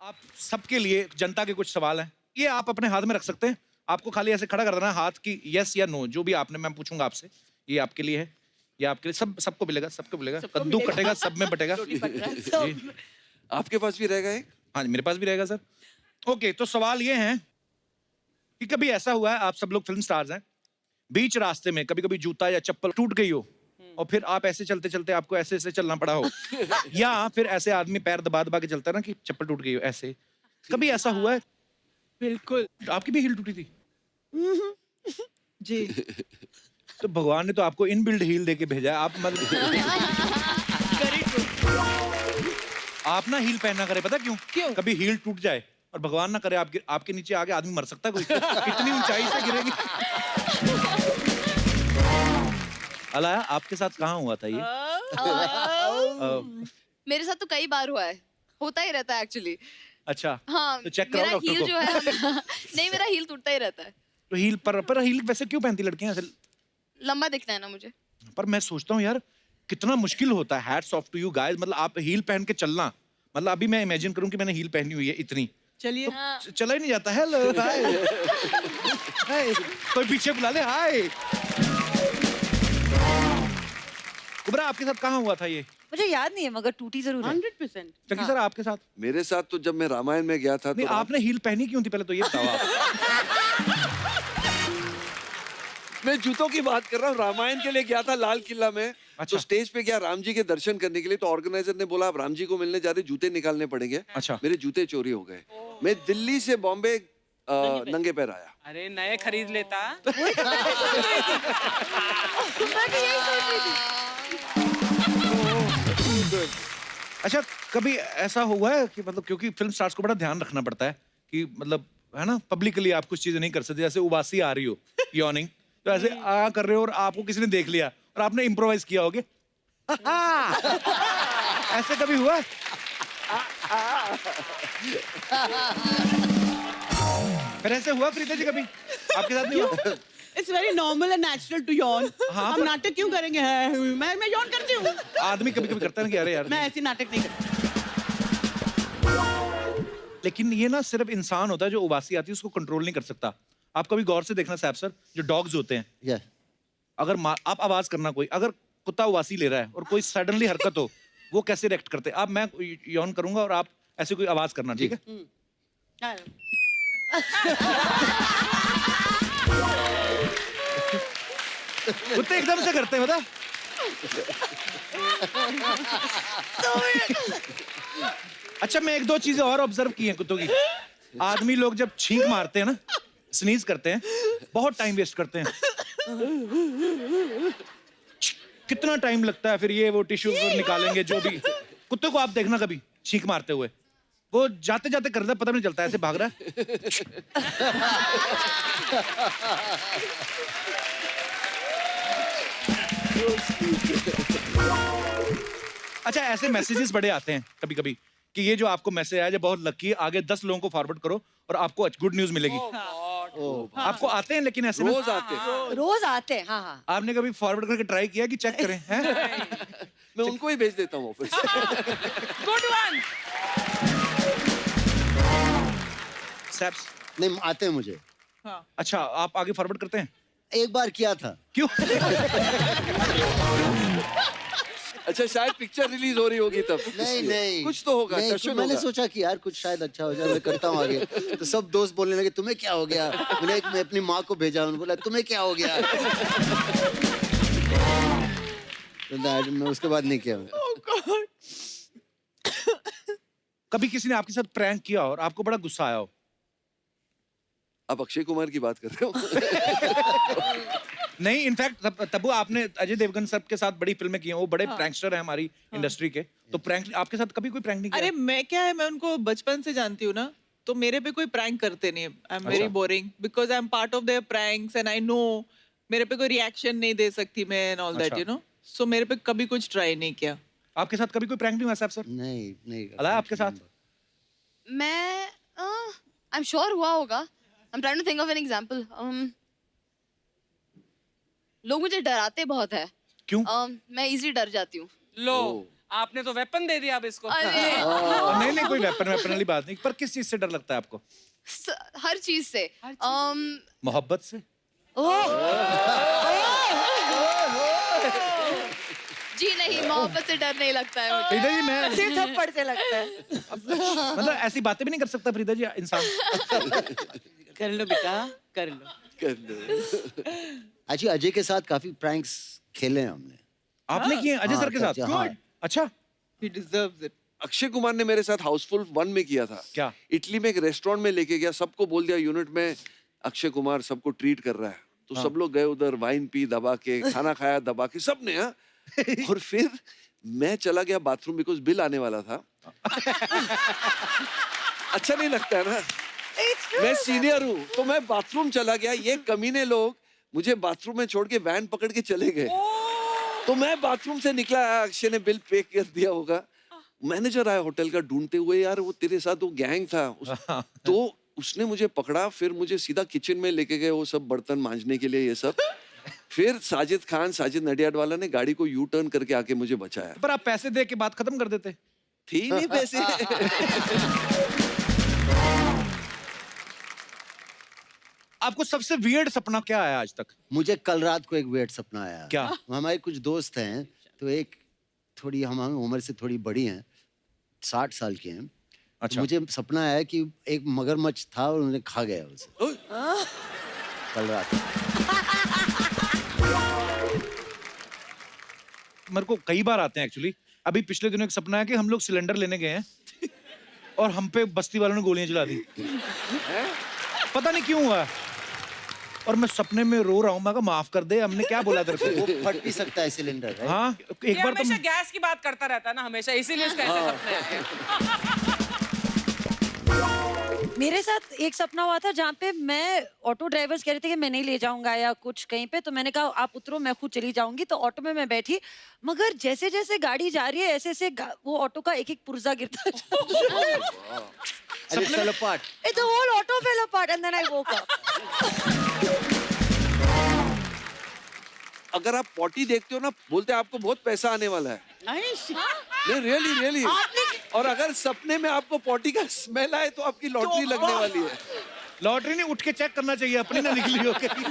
आप सबके लिए जनता के कुछ सवाल हैं, ये आप अपने हाथ में रख सकते हैं। आपको खाली ऐसे खड़ा कर देना है हाथ की यस या नो, जो भी आपने मैं पूछूंगा आपसे। ये आपके लिए है, ये आपके लिए, सबको मिलेगा, सबको मिलेगा। कद्दू कटेगा, सब में बटेगा। जी। आपके पास भी रहेगा एक? हाँ, मेरे पास भी रहेगा सर। ओके, तो सवाल ये है कि कभी ऐसा हुआ है, आप सब लोग फिल्म स्टार्स हैं, बीच रास्ते में कभी कभी जूता या चप्पल टूट गई हो और फिर आप ऐसे चलते चलते आपको ऐसे ऐसे चलना पड़ा हो, या फिर ऐसे आदमी पैर दबा दबा के चलता है ना कि चप्पल टूट गई हो, ऐसे कभी ऐसा हुआ है? बिल्कुल आपकी भी हील टूटी थी? जी। तो भगवान ने तो आपको इनबिल्ड हील देके भेजा है। आप मतलब आप ना हील पहनना करे, पता क्यों? क्यों? कभी हील टूट जाए और भगवान ना करे आपके आपके नीचे आके आदमी मर सकता है कोई। इतनी ऊंचाई से गिरेगी। अलाया, आपके साथ कहाँ हुआ था ये? मेरे साथ तो कई बार हुआ है, होता ही रहता है एक्चुअली। अच्छा, हाँ, तो चेक कराओ मेरा डॉक्टर हील को। जो है नहीं, मेरा हील टूटता ही रहता है। तो हील पर हील वैसे क्यों पहनती लड़कियां ऐसे? लंबा दिखना है ना मुझे। पर मैं सोचता हूँ यार, कितना मुश्किल होता है। Hats off to you guys, मतलब आप हील पहन के चलना, मतलब अभी मैं इमेजिन करूं कि मैंने हील पहनी हुई है इतनी, चलिए चला ही नहीं जाता। हेलो, हाय, हाय, कोई पीछे बुला ले, हाय। कुबरा, आपके साथ कहाँ हुआ था ये? मुझे याद नहीं है, मगर टूटी जरूर है। 100%। चकी सर, आपके साथ? मेरे साथ तो जब मैं रामायण में गया था नहीं, तो आपने हील पहनी क्यों थी पहले तो ये बताओ आप। मैं जूतों की बात कर रहा हूँ। रामायण के लिए गया था लाल किला में। अच्छा। तो स्टेज पे गया राम जी के दर्शन करने के लिए, तो ऑर्गेनाइजर ने बोला आप राम जी को मिलने जा रहे, जूते निकालने पड़ेंगे। अच्छा। मेरे जूते चोरी हो गए। मैं दिल्ली से बॉम्बे नंगे पैर आया। अरे नए खरीद लेता। अच्छा, कभी ऐसा हुआ है कि मतलब, क्योंकि फिल्म स्टार्स को बड़ा ध्यान रखना पड़ता है कि मतलब है ना, पब्लिकली आप कुछ चीजें नहीं कर सकते। जैसे उबासी आ रही हो, यॉर्निंग, तो ऐसे आ कर रहे हो और आपको किसी ने देख लिया और आपने इम्प्रोवाइज किया होगे। ऐसे कभी हुआ? फिर ऐसे हुआ प्रीता जी कभी? आपके साथ नहीं हुआ? It's very normal and natural to yawn. हाँ, हम नाटक क्यों करेंगे? मैं यॉन करती हूँ। आदमी कभी कभी करता है ना कि अरे यार। मैं ऐसी नाटक नहीं करती। लेकिन ये ना सिर्फ इंसान होता है जो उबासी आती है उसको कंट्रोल नहीं कर सकता। आप कभी गौर से देखना साहब सर, जो डॉग्स होते हैं, Yeah. अगर आप आवाज करना, कोई अगर कुत्ता उबासी ले रहा है और कोई सडनली हरकत हो, वो कैसे रिएक्ट करते हैं? अब मैं यौन करूंगा और आप ऐसे कोई आवाज करना, ठीक है? कुत्ते एकदम से करते हैं, बता। अच्छा, मैं एक दो चीजें और ऑब्जर्व की हैं कुत्तों की। आदमी लोग जब छींक मारते हैं ना, स्नीज करते हैं, बहुत टाइम वेस्ट करते हैं। कितना टाइम लगता है, फिर ये वो टिश्यू निकालेंगे, जो भी। कुत्ते को आप देखना कभी छींक मारते हुए, वो जाते जाते करता है, पता भी नहीं चलता, ऐसे भाग रहा है। अच्छा, ऐसे मैसेजेस बड़े आते हैं कभी कभी कि ये जो आपको मैसेज आया, जो बहुत लकी है, आगे 10 लोगों को फॉरवर्ड करो और आपको गुड न्यूज मिलेगी। आपको आते हैं लेकिन ऐसे रोज आते हैं। रोज आते हैं, हाँ हाँ। आपने कभी फॉरवर्ड करके ट्राई किया कि चेक करें? हैं? मैं उनको ही भेज देता हूँ ऑफिस। Good one. Saps? नहीं, आते हैं मुझे। अच्छा, आप आगे फॉरवर्ड करते हैं? एक बार किया था। क्यों? अच्छा, शायद पिक्चर रिलीज हो रही होगी तब। नहीं नहीं, कुछ तो होगा, नहीं, टशन मैंने होगा। सोचा कि यार कुछ शायद अच्छा हो जाए, मैं करता हूँ आगे। तो सब दोस्त बोलने लगे तुम्हें क्या हो गया? मैं अपनी माँ को भेजा, उन्होंने बोला तुम्हें क्या हो गया? तो मैं उसके बाद नहीं किया। कभी किसी ने आपके साथ प्रैंक किया और आपको बड़ा गुस्सा आया हो? आप अक्षय कुमार की बात कर रहे हो? नहीं, इनफैक्ट तब आपने अजय देवगन सर के साथ बड़ी फिल्में की हैं, वो बड़े प्रैंकस्टर हैं हमारी इंडस्ट्री के, तो प्रैंक आपके साथ कभी कोई प्रैंक नहीं किया? अरे मैं क्या है, मैं उनको बचपन से जानती हूँ ना, तो मेरे पे कोई प्रैंक करते नहीं। I am very boring because I am part of their pranks and I know मेरे पे कोई रिएक्शन नहीं दे सकती मैं and all that, you know. So मेरे पे कभी कुछ ट्राई नहीं किया। आपके साथ कभी कोई प्रैंक नहीं हुआ साहब सर? नहीं नहीं। अलाया, आपके साथ? मैं आई एम श्योर हुआ होगा। I am trying to think of an example. लोग मुझे डराते बहुत है। क्यों? मैं इजीली डर जाती हूँ। लो, आपने तो वेपन दे दिया अब इसको। अरे नहीं नहीं, कोई वेपन वाली बात नहीं, पर किस चीज से डर लगता है आपको? हर चीज से मोहब्बत से? जी नहीं, मोहब्बत से डर नहीं लगता है मुझे। फरीदा जी मैं सिर थप्पड़ से लगता है। मतलब ऐसी बातें भी नहीं कर सकता फरीदा जी इंसान? कर लो बेटा, कर लो। एक्चुअली अजय के साथ काफी प्रैंक्स खेले हैं हमने। आपने किए अजय सर के साथ? हाँ, क्यों? अच्छा, He deserves it. Akshay Kumar ने मेरे साथ हाउसफुल 1 में किया था। क्या? इटली में एक रेस्टोरेंट में लेके गया, सबको बोल दिया यूनिट में अक्षय कुमार सबको ट्रीट कर रहा है, तो सब लोग गए उधर, वाइन पी दबा के, खाना खाया दबा के, सबने। हाँ और फिर मैं चला गया बाथरूम बिकॉज बिल आने वाला था। अच्छा नहीं लगता है ना, मैं सीनियर हूँ, तो मैं बाथरूम चला गया, ये कमीने लोग मुझे बाथरूम में छोड़ के वैन पकड़ के चले गए। तो मैं बाथरूम से निकला, अक्षय ने बिल पे कर दिया होगा, मैनेजर आया होटल का ढूंढते हुए, यार वो तेरे साथ वो गैंग था तो उसने मुझे पकड़ा, फिर मुझे सीधा किचन में लेके गए वो सब बर्तन मांजने के लिए, ये सब। फिर साजिद नडियाड वाला ने गाड़ी को यू टर्न करके आके मुझे बचाया। पर आप पैसे दे के बात खत्म कर देते। थी नहीं पैसे। आपको सबसे वियर्ड सपना क्या आया आज तक? मुझे कल रात को एक वेट सपना आया। क्या? हमारे कुछ दोस्त हैं, तो एक थोड़ी हमारी उम्र से थोड़ी बड़ी हैं, 60 साल की हैं। अच्छा। मुझे सपना आया कि एक मगरमच्छ था और उन्हें खा गया उसे कल रात। मेरे को कई बार आते हैं एक्चुअली। अभी पिछले दिनों एक सपना है कि हम लोग सिलेंडर लेने गए हैं और हम पे बस्ती वालों ने गोलियां चला दी। पता नहीं क्यों हुआ, और मैं सपने में रो रहा हूँ। मैं कहा माफ कर दे, हमने क्या बोला तेरे को? वो फट भी सकता है सिलेंडर, right? हाँ, ये एक बार तो हमेशा गैस की बात करता रहता है ना हमेशा, इसीलिए इसका ऐसे सपने आते हैं। मेरे साथ एक सपना हुआ था जहाँ पे मैं, ऑटो ड्राइवर्स कह रहे थे कि मैं नहीं ले जाऊंगा या कुछ कहीं पे, तो मैंने कहा आप उतरो, मैं खुद चली जाऊंगी। तो ऑटो में मैं बैठी, मगर जैसे जैसे गाड़ी जा रही है ऐसे ऐसे वो ऑटो का एक एक पुर्जा गिरता And it fell apart. The whole auto fell apart and then I woke up. अगर आप पॉटी देखते हो ना, बोलते हैं आपको बहुत पैसा आने वाला है। नहीं, रियली। और अगर सपने में आपको पॉटी का स्मेल आए तो आपकी लॉटरी लगने वाली है। लॉटरी नहीं, उठ के चेक करना चाहिए अपनी ना निकली हो कहीं।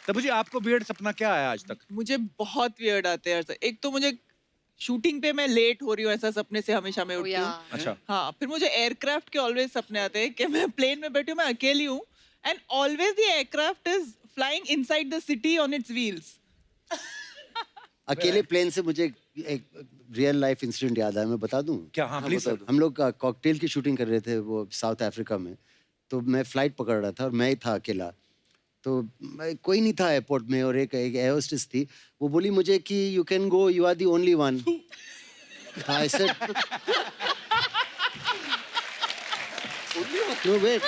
तब जी आपको वियर्ड सपना क्या आया आज तक? मुझे बहुत वियर्ड आते हैं। एक तो मुझे शूटिंग पे मैं लेट हो रही हूँ, ऐसा सपने से हमेशा मैं उठती हूँ। अच्छा। हाँ, फिर मुझे एयरक्राफ्ट के ऑलवेज सपने आते हैं कि मैं प्लेन में बैठी हूँ, मैं अकेली हूँ, and always the aircraft is flying inside the city on it's wheels. अकेले प्लेन से मुझे एक रियल लाइफ इंसिडेंट याद आया, मैं बता दूं? क्या? हाँ प्लीज सर। हम लोग कॉकटेल की शूटिंग कर रहे थे वो साउथ अफ्रीका में, तो मैं फ्लाइट पकड़ रहा था और मैं ही था अकेला। तो कोई नहीं था एयरपोर्ट में, और एक एयर होस्टेस थी, वो बोली मुझे कि you can go, you are the only one. I said no wait,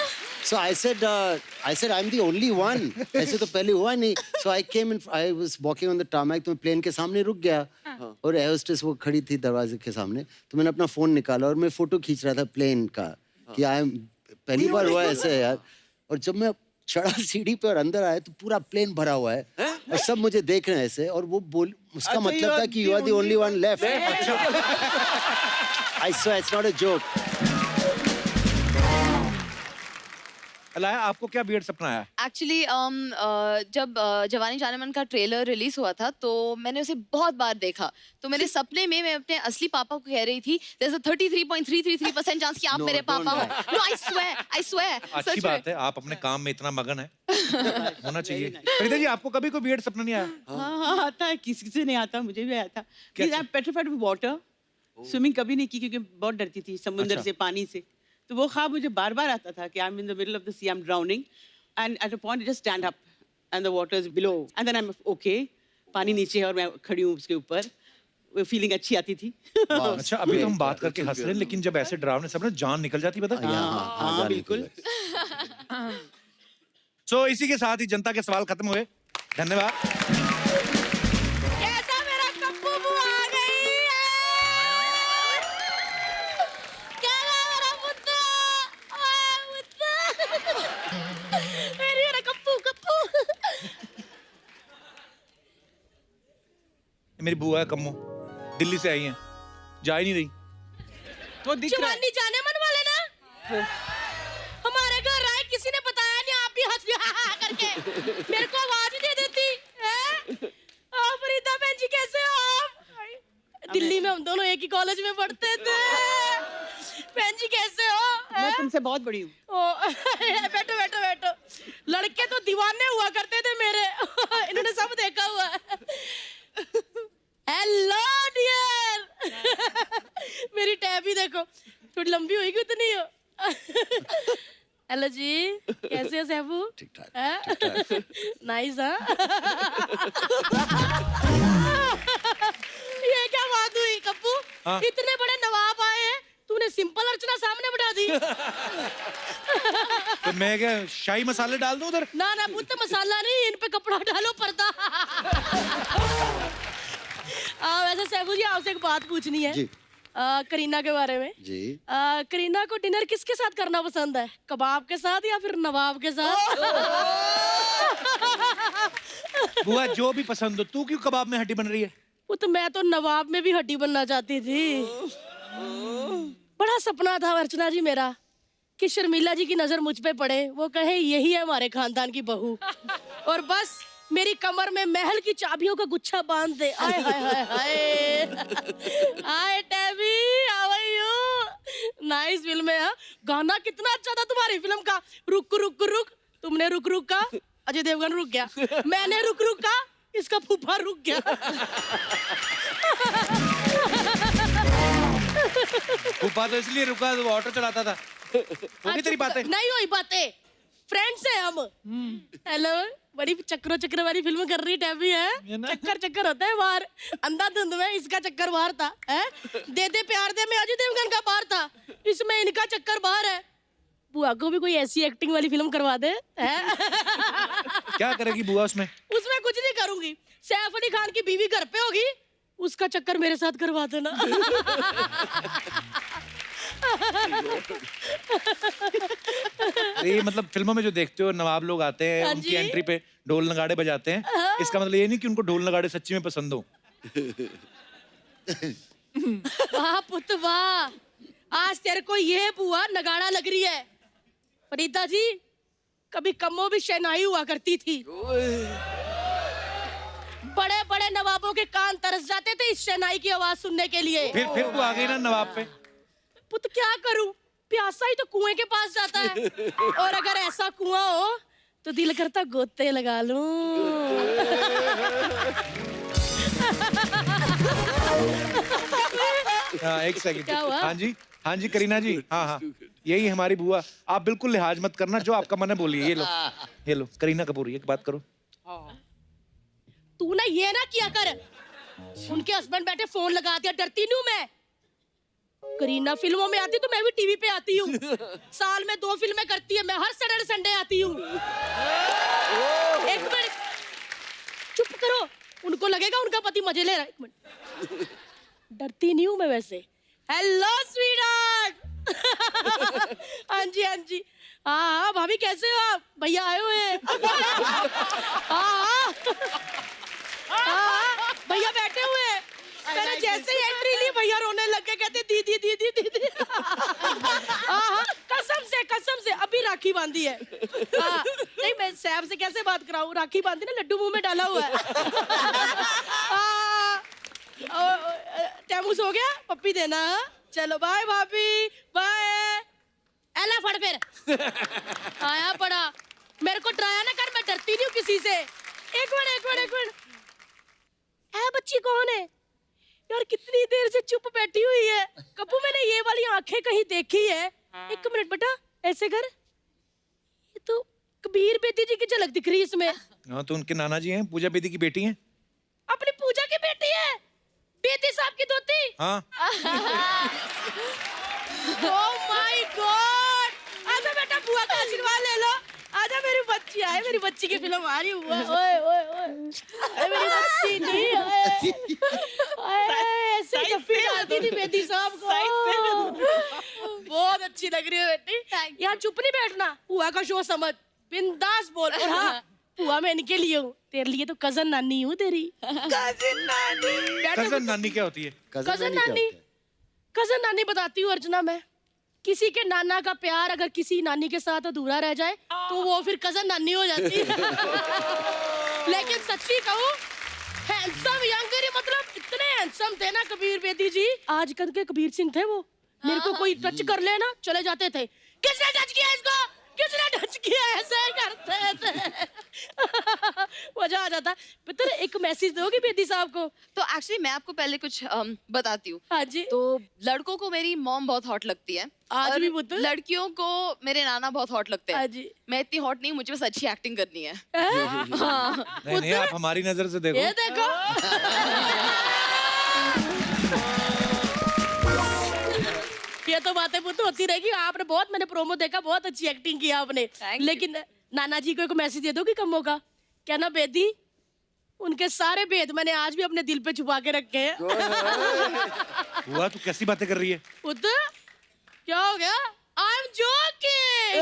so I said I am the only one. ऐसे तो पहले हुआ नहीं। So I came in, I was walking on the tarmac, तो मैं प्लेन के सामने रुक गया और एयर होस्टेस वो खड़ी थी दरवाजे के सामने। तो मैंने अपना फोन निकाला और मैं फोटो खींच रहा था प्लेन का कि आई एम, पहली बार हुआ ऐसे यार। और जब मैं चढ़ा सीढ़ी पे और अंदर आया तो पूरा प्लेन भरा हुआ है और सब मुझे देख रहे हैं ऐसे, और वो बोल, उसका मतलब था कि you are the only one left. I swear it's not a joke. Alaya, आपको क्या वियर्ड सपना आया? एक्चुअली जब जवानी जाने मन का ट्रेलर रिलीज हुआ था तो मैंने उसे बहुत बार देखा। तो मेरे सपने में मैं अपने असली पापा को कह रही थी, there's a 33.333% चांस कि आप No, मेरे पापा don't हो। No, I swear। अच्छी बात है, आप अपने काम में इतना मगन है, होना चाहिए। फरीदा जी, आपको कभी कोई वियर्ड सपना नहीं आया? हाँ आता है, किसी से नहीं आता, मुझे भी आया था। क्या? आई पेट्रिफाइड विद वाटर। स्विमिंग कभी नहीं की क्योंकि बहुत डरती थी समुद्र अच्छा। से, पानी से। तो वो ख्वाब मुझे बार बार आता था कि I am in the middle of the sea, I am drowning, and at a point just stand up and the water is below and then I am okay, पानी नीचे है और मैं खड़ी हूँ उसके ऊपर। वो फीलिंग अच्छी आती थी। अच्छा, अभी तो हम बात करके हंस रहे हैं, लेकिन जब ऐसे डरावने सपने, जान निकल जाती, पता? हाँ बिल्कुल। सो इसी के साथ ही जनता के सवाल खत्म हुए। धन्यवाद। मेरी बुआ है कम्मो, दिल्ली से आई हैं, जा ही नहीं रही। वो दिख रहा है। शिवानी जाने मन वाले ना हमारे घर आए, किसी ने बताया नहीं, आप भी हंस करके मेरे को आवाज दे देती है। फरीदा बहन जी कैसे हो आप? दिल्ली में हम दोनों एक ही कॉलेज में पढ़ते थे। बहन जी कैसे हो? मैं तुमसे बहुत बड़ी हूँ। बैठो बैठो बैठो। लड़के तो दीवाने हुआ करते थे मेरे। इन्होंने सब देखा हुआ है। Hello dear. मेरी टैबी देखो, थोड़ी लंबी होगी उतनी हो। हेलो जी, कैसे हो सैफू? ठीक ठाक। नाइस हाँ। ये क्या बात हुई कप्पू? हाँ? इतने बड़े नवाब आए हैं, तूने सिंपल अर्चना सामने बिठा दी। तो मैं क्या शाही मसाले डाल दूं उधर? ना ना पुत्र, मसाला नहीं, इन पे कपड़ा डालो, पर्दा। वैसे सैफू जी आपसे एक बात पूछनी है जी। करीना के बारे में। जी। करीना को डिनर किसके साथ करना पसंद है, कबाब के साथ या फिर नवाब के साथ? बुआ जो भी पसंद हो, तू क्यों कबाब में हड्डी बन रही है? वो तो मैं तो नवाब में भी हड्डी बनना चाहती थी। बड़ा सपना था अर्चना जी मेरा कि शर्मिला जी की नजर मुझ पे पड़े, वो कहे यही है हमारे खानदान की बहू, और बस मेरी कमर में महल की चाबियों का गुच्छा बांध दे। Aye hi hi hi. Hi Tabby, how are you? Nice film है हाँ? गाना कितना अच्छा था तुम्हारी फिल्म का, रुक रुक रुक। तुमने रुक रुक का, अजय देवगन रुक गया। मैंने रुक रुक का, इसका फूफा रुक गया। फूफा तो इसलिए रुका, वो ऑटो चलाता था। होगी तेरी बातें? नहीं हुई बातें, फ्रेंड्स हैं हम। हेलो, बड़ी चक्रो चक्र वाली फिल्म कर रही टैबी है। चक्कर चक्कर होता है बाहर, अंधाधुंध में इसका चक्कर बाहर था है? दे दे प्यार दे में अजय देवगन का बाहर था, इसमें इनका चक्कर बाहर है। बुआ को भी कोई ऐसी एक्टिंग वाली फिल्म करवा दे है? क्या करेगी बुआ उसमें? उसमें कुछ नहीं करूंगी, सैफ अली खान की बीवी घर पे होगी, उसका चक्कर मेरे साथ करवा देना। ये मतलब फिल्मों में जो देखते हो नवाब लोग आते हैं, हाँ उनकी जी। एंट्री पे ढोल नगाड़े बजाते हैं, इसका मतलब ये नहीं कि उनको ढोल नगाड़े सच्ची में पसंद हो। वाह पुत वाह, आज तेरे को ये बुआ नगाड़ा लग रही है। फरीदा जी, कभी कम्मो भी शहनाई हुआ करती थी, बड़े बड़े नवाबों के कान तरस जाते थे इस शहनाई की आवाज सुनने के लिए। फिर तू आ गई ना नवाब पे। पुत क्या करूं, प्यासा ही तो कुएं के पास जाता है, और अगर ऐसा कुआं हो तो दिल करता गोते लगा लूं। हाँ एक सेकंड। क्या हुआ? हाँ जी करीना जी, हाँ हाँ यही हमारी बुआ। आप बिल्कुल लिहाज मत करना, जो आपका मन है बोलिए। ये लो करीना कपूर, एक बात करो। तू ना ये ना किया कर, उनके हस्बैंड बैठे फोन लगा दिया, डरती नहीं हूं मैं। करीना फिल्मों में आती तो मैं भी टीवी पे आती हूँ, साल में 2 फिल्में करती है, मैं हर सैटरडे संडे आती हूँ। एक मिनट चुप करो, उनको लगेगा उनका पति मजे ले रहा है। एक मिनट, डरती नहीं हूँ मैं वैसे। Hello sweetheart. हाँ जी हाँ जी, हाँ भाभी कैसे हो आप? भैया आए हुए हैं। हाँ भैया बैठे हुए हैं। मैंने जैसे ही एंट्री ली भैया रोने लग गए, कहते दीदी दीदी दीदी। हाँ कसम से अभी राखी बांधी है। हाँ नहीं, मैं सैफ से कैसे बात कराऊं, राखी बांधी ना, लड्डू मुंह में डाला हुआ है। टैमूस हो गया, पप्पी देना। चलो बाय भाभी, बाय। एला फड़ फिर। आया पड़ा, मेरे को डराया ना कर, मैं डरती नहीं हूँ किसी से। एक मिनट है बच्ची कौन है यार, कितनी देर से चुप बैठी हुई है। कप्पू मैंने ये वाली आंखें कहीं देखी है। एक मिनट बेटा, ऐसे कर, ये तो कबीर बेदी जी की झलक दिख रही है इसमें। हाँ तो उनके नाना जी हैं, पूजा बेदी की बेटी हैं। अपनी पूजा की बेटी है, बेदी साहब की दोती। हाँ। ओह माय गॉड, आजा बेटा बुआ का आशीर्वाद ले लो। आजा, मेरी बच्ची आए, मेरी बच्ची की फिल्म आ रही हुआ। ओए ओए ओए, मेरी बच्ची नहीं आए। ऐसे जफ्फी डालती थी बेदी साहब को। बहुत अच्छी लग रही है बेटी। यार चुप नहीं बैठना, हुआ का शो समझ, बिंदास बोल। और हाँ, बुआ मैं इनके लिए हूँ, तेरे लिए तो कजन नानी हूँ तेरी। कजिन नानी। बैठो कजन नानी क्या होती है? कजन नानी, कजन नानी बताती हूँ अर्चना मैं। किसी के नाना का प्यार अगर किसी नानी के साथ अधूरा रह जाए तो वो फिर कजन नानी हो जाती है। लेकिन सच्ची कहूँ, हैंडसम यंगर, मतलब इतने हैंडसम थे ना कबीर बेदी जी। आजकल के कबीर सिंह थे वो, मेरे को कोई टच कर लेना चले जाते थे, किसने टच किया इसको, किसने टच किया, ऐसे करते थे। मजा आ जाता। पुत्र एक मैसेज दोगे बेदी साहब को? तो एक्चुअली मैं आपको पहले कुछ बताती हूँ। हाँ जी। तो लड़कों को मेरी मॉम बहुत हॉट लगती है, आज और भी पुत्र? लड़कियों को मेरे नाना बहुत हॉट लगते हाँ हैं। जी। मैं इतनी हॉट नहीं, मुझे बस अच्छी एक्टिंग करनी है। नहीं नहीं, आप हमारी नजर से देखो। ये देखो। ये तो बातें पुत्र होती रहेगी। आपने बहुत, मैंने प्रोमो देखा, बहुत अच्छी एक्टिंग की आपने। Thank you. लेकिन नाना जी को एक मैसेज दे दो कि कम होगा। क्या ना बेदी, उनके सारे भेद मैंने आज भी अपने दिल पे छुपा के रखे हैं। हुआ तू कैसी बातें कर रही है? पुत्र क्या हो गया? I am joking.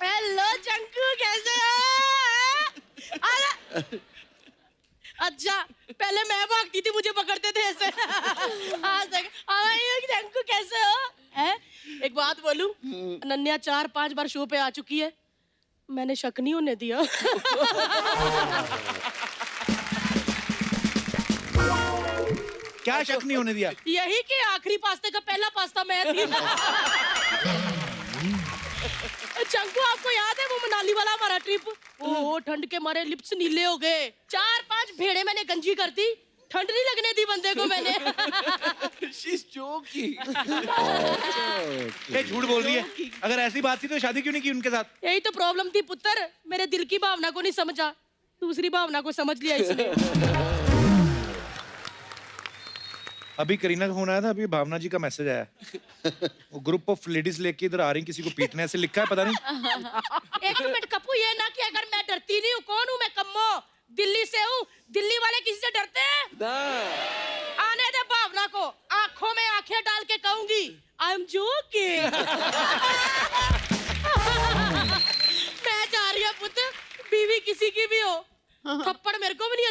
हेलो चंकू, कैसे हो? अरे अच्छा, पहले मैं भागती थी, मुझे पकड़ते थे ऐसे। आज तक चंकू कैसे हो? है? एक बात बोलूं, अनन्या 4-5 बार शो पे आ चुकी है, मैंने शक नहीं होने दिया। क्या शक नहीं होने दिया? यही कि आखिरी पास्ते का पहला पास्ता मैं थी। चंकू आपको याद है वो मनाली वाला हमारा ट्रिप? ओ ठंड के मारे लिप्स नीले हो गए। 4-5 भेड़े मैंने गंजी कर दी, ठंड नहीं लगने दी बंदे को मैंने। She's joking. ये झूठ बोल रही है। अगर ऐसी बात थी तो शादी क्यों नहीं की उनके साथ? यही तो प्रॉब्लम थी पुत्र, मेरे दिल की भावना को नहीं समझा, दूसरी भावना को समझ लिया इसने। अभी करीना का फोन आया था, अभी भावना जी का मैसेज आया। वो ग्रुप ऑफ लेडीज लेके इधर आ रही, किसी को पीटने ऐसे लिखा है, पता नहीं। एक मिनट कपूर, ये ना कि अगर मैं डरती नहीं हूँ, कौन हूँ मैं? कम्मो, दिल्ली से हूँ। दिल्ली वाले किसी से डरते हैं? आने दे भावना को, आंखों में आंखें डाल के कहूंगी आई एम जोकिंग। मैं जा रही हूँ पुत्र, बीवी किसी की भी हो, थप्पड़ मेरे को भी नहीं